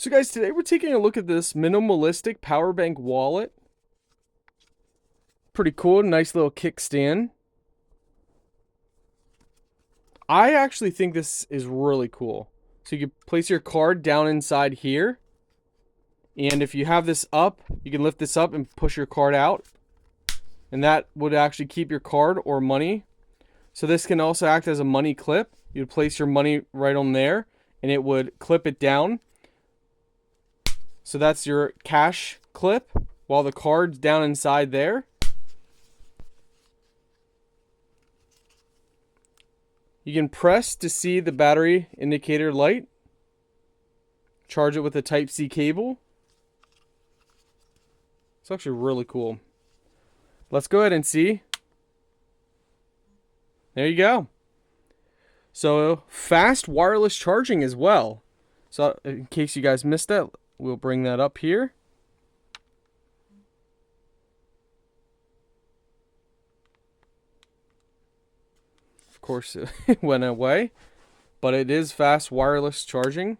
So guys, today we're taking a look at this minimalistic Powerbank wallet. Pretty cool, nice little kickstand. I actually think this is really cool. So you can place your card down inside here. And if you have this up, you can lift this up and push your card out. And that would actually keep your card or money. So this can also act as a money clip. You'd place your money right on there and it would clip it down. So that's your cash clip while the card's down inside there. You can press to see the battery indicator light. Charge it with a Type-C cable. It's actually really cool. Let's go ahead and see. There you go. So fast wireless charging as well. So in case you guys missed that, we'll bring that up here. Of course, it went away, but it is fast wireless charging.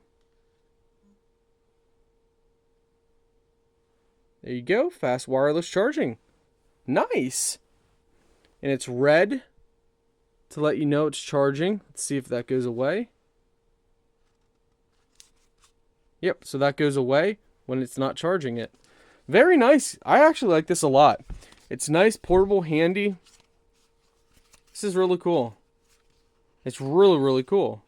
There you go, fast wireless charging. Nice. And it's red to let you know it's charging. Let's see if that goes away. Yep, so that goes away when it's not charging it. Very nice. I actually like this a lot. It's nice, portable, handy. This is really cool. It's really, really cool.